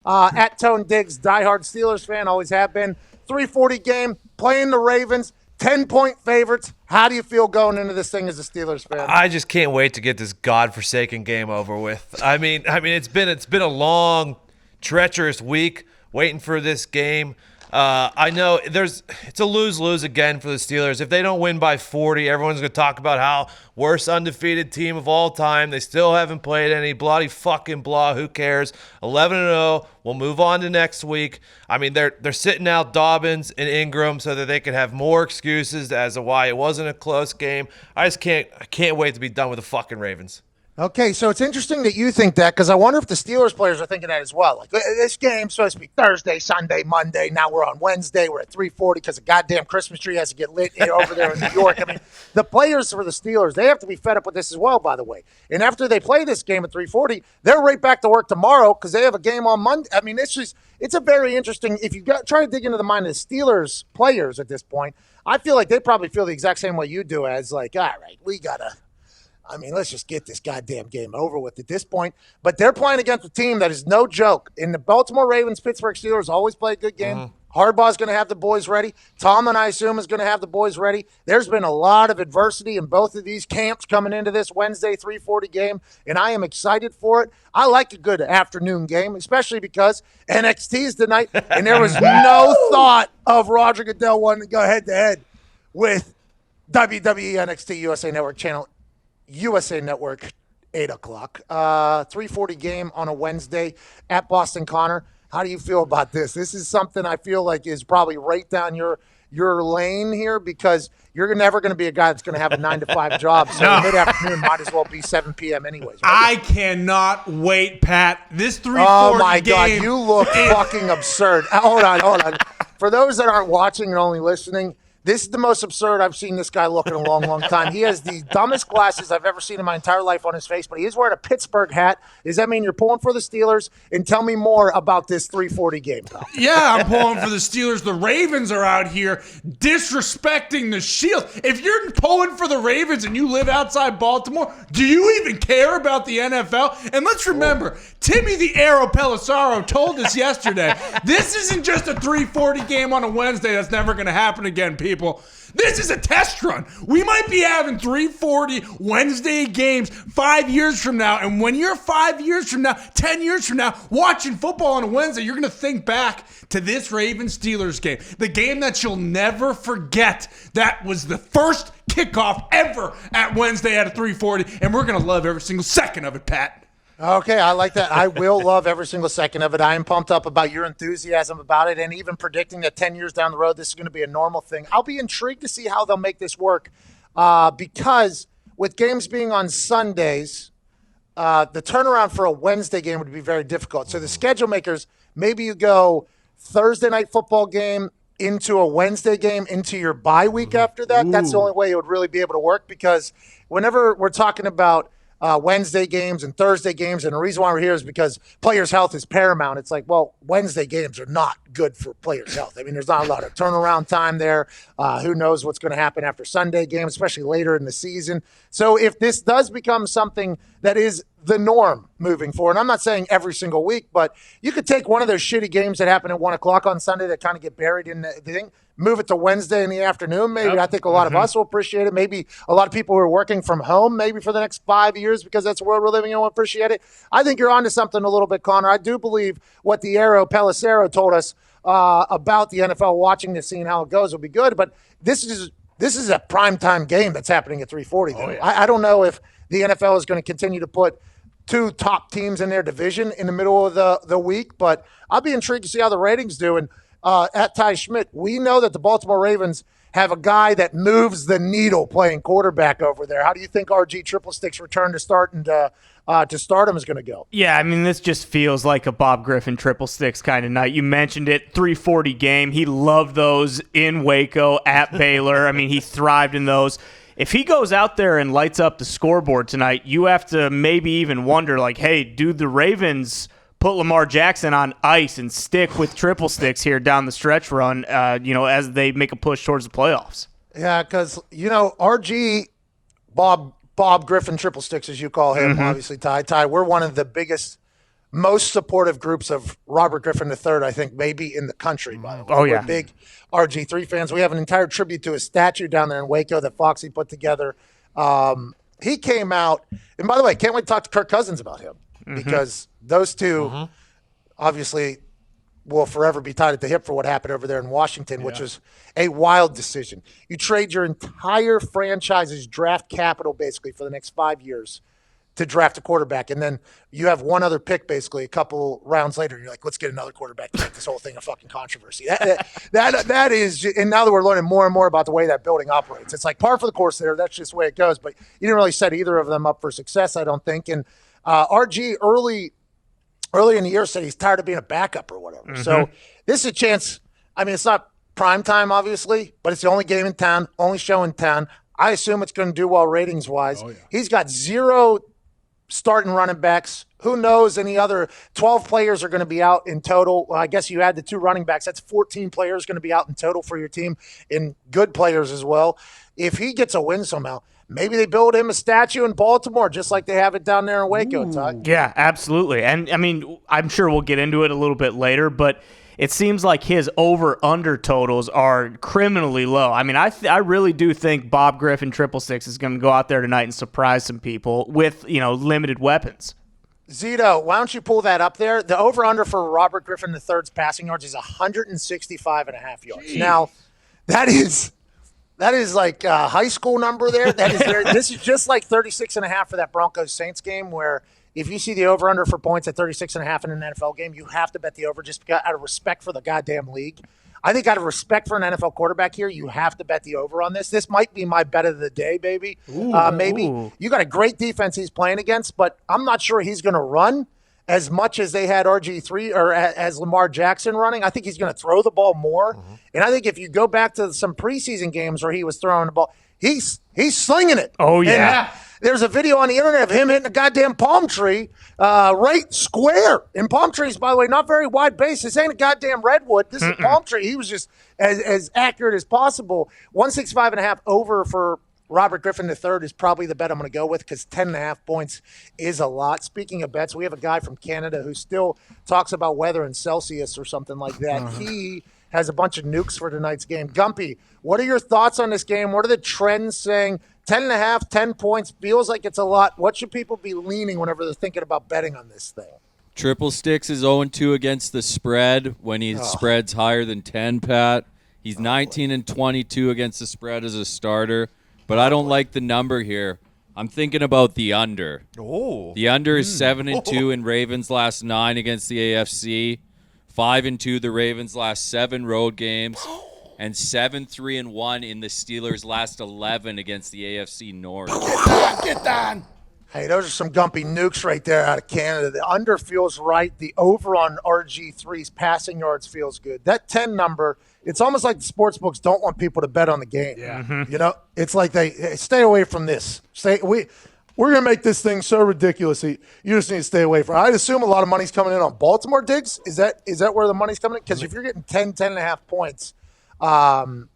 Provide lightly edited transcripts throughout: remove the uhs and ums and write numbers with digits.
At Tone Diggs, diehard Steelers fan, always have been. 340 game, playing the Ravens, 10-point favorites. How do you feel going into this thing as a Steelers fan? I just can't wait to get this godforsaken game over with. I mean, it's been a long, treacherous week waiting for this game. I know it's a lose-lose again for the Steelers. If they don't win by 40, everyone's going to talk about how worst undefeated team of all time. They still haven't played any. Bloody fucking blah. Who cares? 11-0. We'll move on to next week. I mean, they're sitting out Dobbins and Ingram so that they can have more excuses as to why it wasn't a close game. I can't wait to be done with the fucking Ravens. Okay, so it's interesting that you think that because I wonder if the Steelers players are thinking that as well. Like, this game's supposed to be Thursday, Sunday, Monday. Now we're on Wednesday. We're at 3:40 because the goddamn Christmas tree has to get lit over there in New York. I mean, the players for the Steelers, they have to be fed up with this as well, by the way. And after they play this game at 3:40, they're right back to work tomorrow because they have a game on Monday. I mean, it's a very interesting – if you try to dig into the mind of the Steelers players at this point, I feel like they probably feel the exact same way you do as like, all right, we got to – let's just get this goddamn game over with at this point. But they're playing against a team that is no joke. In the Baltimore Ravens, Pittsburgh Steelers always play a good game. Mm-hmm. Harbaugh's going to have the boys ready. Tomlin, I assume, is going to have the boys ready. There's been a lot of adversity in both of these camps coming into this Wednesday 3:40 game, and I am excited for it. I like a good afternoon game, especially because NXT is tonight, and there was no thought of Roger Goodell wanting to go head-to-head with WWE NXT USA Network channel USA Network, 8 o'clock. 3:40 game on a Wednesday at Boston Connor. How do you feel about this? This is something I feel like is probably right down your lane here because you're never going to be a guy that's going to have a 9-to-5 job. So mid-afternoon might as well be 7 p.m. anyways. Right? I cannot wait, Pat. This 3:40 game. Oh, my God. You look fucking absurd. Hold on. For those that aren't watching and only listening, this is the most absurd I've seen this guy look in a long, long time. He has the dumbest glasses I've ever seen in my entire life on his face, but he is wearing a Pittsburgh hat. Does that mean you're pulling for the Steelers? And tell me more about this 3:40 game, pal. Yeah, I'm pulling for the Steelers. The Ravens are out here disrespecting the Shield. If you're pulling for the Ravens and you live outside Baltimore, do you even care about the NFL? And let's remember, Timmy the Arrow Pelissaro told us yesterday, this isn't just a 3:40 game on a Wednesday. That's never going to happen again, people. This is a test run. We might be having 3:40 Wednesday games 5 years from now. And when you're 5 years from now, 10 years from now, watching football on a Wednesday, you're going to think back to this Ravens-Steelers game. The game that you'll never forget. That was the first kickoff ever at Wednesday at a 3:40. And we're going to love every single second of it, Pat. Okay, I like that. I will love every single second of it. I am pumped up about your enthusiasm about it and even predicting that 10 years down the road, this is going to be a normal thing. I'll be intrigued to see how they'll make this work because with games being on Sundays, the turnaround for a Wednesday game would be very difficult. So the schedule makers, maybe you go Thursday night football game into a Wednesday game into your bye week after that. Ooh. That's the only way it would really be able to work because whenever we're talking about Wednesday games and Thursday games. And the reason why we're here is because players' health is paramount. It's like, well, Wednesday games are not good for players' health. I mean, there's not a lot of turnaround time there. Who knows what's going to happen after Sunday games, especially later in the season. So if this does become something that is the norm moving forward, and I'm not saying every single week, but you could take one of those shitty games that happen at 1 o'clock on Sunday that kind of get buried in the thing, move it to Wednesday in the afternoon. Maybe I think a lot of us will appreciate it. Maybe a lot of people who are working from home, maybe for the next 5 years, because that's the world we're living in, will appreciate it. I think you're onto something a little bit, Connor. I do believe what the Arrow Pelissaro told us about the NFL, watching this, seeing how it goes, will be good. But this is a primetime game that's happening at 3:40. Oh, yeah. I don't know if the NFL is going to continue to put two top teams in their division in the middle of the week, but I'll be intrigued to see how the ratings do. And at Ty Schmidt, we know that the Baltimore Ravens have a guy that moves the needle playing quarterback over there. How do you think RG3 return to stardom is going to go? Yeah, I mean, this just feels like a Bob Griffin triple sticks kind of night. You mentioned it, 3:40 game. He loved those in Waco at Baylor. I mean, he thrived in those. If he goes out there and lights up the scoreboard tonight, you have to maybe even wonder, like, hey, do the Ravens put Lamar Jackson on ice and stick with triple sticks here down the stretch run, as they make a push towards the playoffs? Yeah, because, RG, Bob Griffin triple sticks, as you call him, obviously, Ty, we're one of the biggest most supportive groups of Robert Griffin III, I think, maybe in the country, by the way. Oh, yeah. We're big RG3 fans. We have an entire tribute to his statue down there in Waco that Foxy put together. He came out, and by the way, can't wait to talk to Kirk Cousins about him because those two obviously will forever be tied at the hip for what happened over there in Washington, which was a wild decision. You trade your entire franchise's draft capital basically for the next 5 years to draft a quarterback, and then you have one other pick basically a couple rounds later, and you're like, let's get another quarterback to make this whole thing a fucking controversy. That is, and now that we're learning more and more about the way that building operates, it's like par for the course there. That's just the way it goes. But you didn't really set either of them up for success, I don't think. And RG early in the year said he's tired of being a backup or whatever. So this is a chance. I mean, it's not prime time, obviously, but it's the only game in town, only show in town. I assume it's going to do well ratings-wise. Oh, yeah. He's got 0 starting running backs. Who knows? Any other 12 players are going to be out in total. Well, I guess you add the 2 running backs. That's 14 players going to be out in total for your team, and good players as well. If he gets a win somehow, maybe they build him a statue in Baltimore, just like they have it down there in Waco, Todd. Yeah, absolutely. And, I mean, I'm sure we'll get into it a little bit later, but it seems like his over-under totals are criminally low. I mean, I really do think Bob Griffin 666 is going to go out there tonight and surprise some people with, limited weapons. Zito, why don't you pull that up there? The over-under for Robert Griffin III's passing yards is 165.5 yards. Jeez. Now, that is like a high school number there. That is this is just like 36.5 for that Broncos-Saints game, where if you see the over-under for points at 36.5 in an NFL game, you have to bet the over just out of respect for the goddamn league. I think out of respect for an NFL quarterback here, you have to bet the over on this. This might be my bet of the day, baby. Maybe. You got a great defense he's playing against, but I'm not sure he's going to run as much as they had RG3 or as Lamar Jackson running. I think he's going to throw the ball more. And I think if you go back to some preseason games where he was throwing the ball, he's slinging it. Oh, yeah. And there's a video on the internet of him hitting a goddamn palm tree right square. And palm trees, by the way, not very wide base. This ain't a goddamn redwood. This is a palm tree. He was just as accurate as possible. 165.5 over for Robert Griffin III is probably the bet I'm going to go with because 10.5 points is a lot. Speaking of bets, we have a guy from Canada who still talks about weather in Celsius or something like that. He has a bunch of nukes for tonight's game. Gumpy, what are your thoughts on this game? What are the trends saying? 10.5, 10 points feels like it's a lot. What should people be leaning whenever they're thinking about betting on this thing? Triple Sticks is 0-2 against the spread when he spreads higher than 10, Pat. He's 19-22 against the spread as a starter, but I don't like the number here. I'm thinking about the under. The under is 7-2 in Ravens' last 9 against the AFC, 5-2 the Ravens' last 7 road games, and 7-3-1 in the Steelers' last 11 against the AFC North. Get down. Hey, those are some Gumpy nukes right there out of Canada. The under feels right. The over on RG3's passing yards feels good. That 10 number, it's almost like the sports books don't want people to bet on the game. Yeah. You know, it's like they stay away from this. We're going to make this thing so ridiculous. You just need to stay away from it. I'd assume a lot of money's coming in on Baltimore, Diggs. Is that where the money's coming in? Because if you're getting 10.5 points in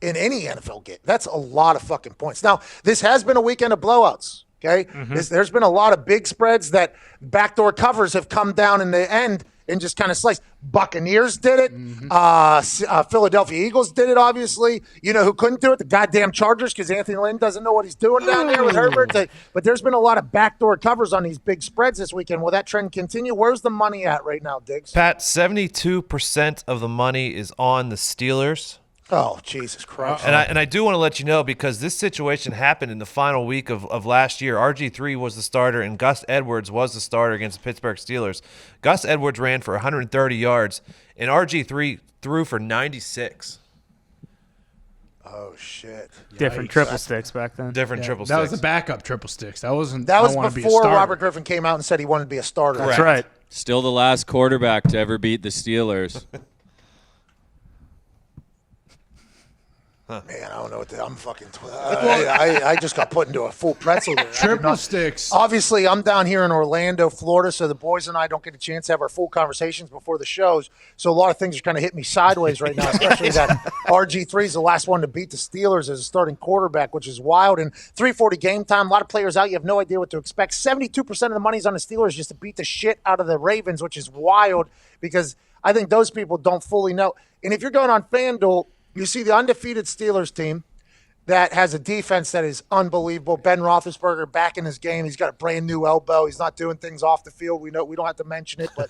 any NFL game, that's a lot of fucking points. Now, this has been a weekend of blowouts. Okay, there's been a lot of big spreads that backdoor covers have come down in the end and just kind of sliced. Buccaneers did it. Philadelphia Eagles did it, obviously. You know who couldn't do it? The goddamn Chargers, because Anthony Lynn doesn't know what he's doing down there with Herbert. But there's been a lot of backdoor covers on these big spreads this weekend. Will that trend continue? Where's the money at right now, Diggs? Pat, 72% of the money is on the Steelers. Oh, Jesus Christ. And I do want to let you know, because this situation happened in the final week of last year. RG3 was the starter, and Gus Edwards was the starter against the Pittsburgh Steelers. Gus Edwards ran for 130 yards, and RG3 threw for 96. Oh, shit. Different triple sticks back then. Different triple That sticks. was a backup triple sticks. That was before Robert Griffin came out and said he wanted to be a starter. That's right. Still the last quarterback to ever beat the Steelers. Man, I don't know what I'm fucking. I just got put into a full pretzel there. Triple sticks. Obviously, I'm down here in Orlando, Florida, so the boys and I don't get a chance to have our full conversations before the shows. So a lot of things are kind of hitting me sideways right now, especially that RG3 is the last one to beat the Steelers as a starting quarterback, which is wild. And 3:40 game time, a lot of players out. You have no idea what to expect. 72% of the money's on the Steelers just to beat the shit out of the Ravens, which is wild because I think those people don't fully know. And if you're going on FanDuel, you see the undefeated Steelers team that has a defense that is unbelievable. Ben Roethlisberger back in his game. He's got a brand new elbow. He's not doing things off the field. We know we don't have to mention it, but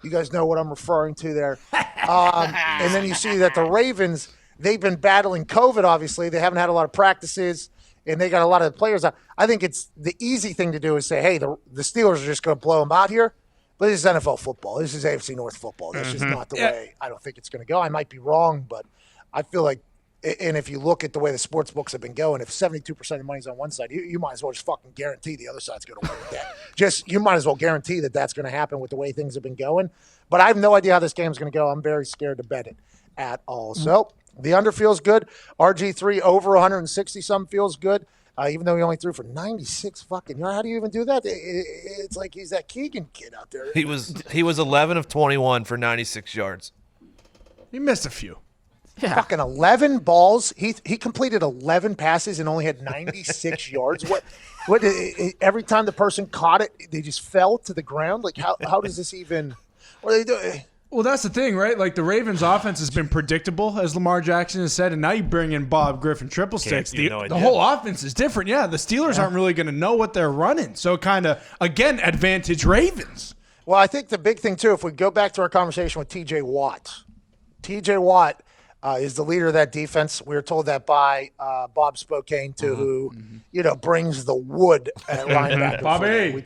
you guys know what I'm referring to there. And then you see that the Ravens, they've been battling COVID, obviously. They haven't had a lot of practices, and they got a lot of the players out. I think it's the easy thing to do is say, hey, the Steelers are just going to blow them out here. But this is NFL football. This is AFC North football. That's just not the way I don't think it's going to go. I might be wrong, but I feel like, and if you look at the way the sports books have been going, if 72% of the money's on one side, you might as well just fucking guarantee the other side's going to win with that. You might as well guarantee that that's going to happen with the way things have been going. But I have no idea how this game's going to go. I'm very scared to bet it at all. So the under feels good. RG3 over 160-some feels good. Even though he only threw for 96 fucking yards. How do you even do that? It's like he's that Keegan kid out there. He was 11 of 21 for 96 yards. He missed a few. Yeah. Fucking 11 balls. He completed 11 passes and only had 96 yards. What? Every time the person caught it, they just fell to the ground. Like how does this even? What are they doing? Well, that's the thing, right? Like the Ravens' offense has been predictable, as Lamar Jackson has said, and now you bring in Bob Griffin triple sticks. The whole offense is different. Yeah, the Steelers aren't really going to know what they're running. So kind of, again, advantage Ravens. Well, I think the big thing, too, if we go back to our conversation with T.J. Watt, T.J. Watt is the leader of that defense. We were told that by Bob Spokane, too, who, brings the wood at linebacker. Bobby.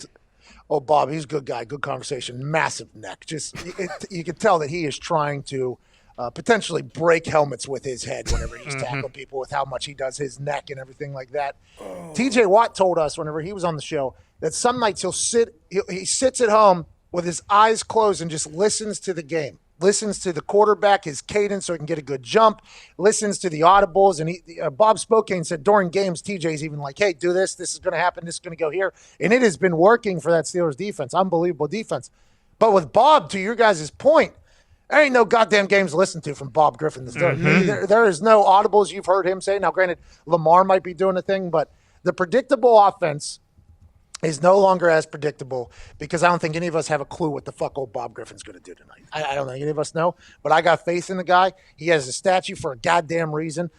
Bob, he's a good guy, good conversation, massive neck. Just you can tell that he is trying to potentially break helmets with his head whenever he's tackling people with how much he does his neck and everything like that. T.J. Watt told us whenever he was on the show that some nights he sits at home with his eyes closed and just listens to the game. Listens to the quarterback, his cadence, so he can get a good jump. Listens to the audibles, and Bob Spokane said during games, TJ's even like, "Hey, do this. This is going to happen. This is going to go here," and it has been working for that Steelers defense. Unbelievable defense. But with Bob, to your guys' point, there ain't no goddamn games to listen to from Bob Griffin. There is no audibles you've heard him say. Now, granted, Lamar might be doing a thing, but the predictable offense is no longer as predictable because I don't think any of us have a clue what the fuck old Bob Griffin's going to do tonight. I don't think any of us know, but I got faith in the guy. He has a statue for a goddamn reason.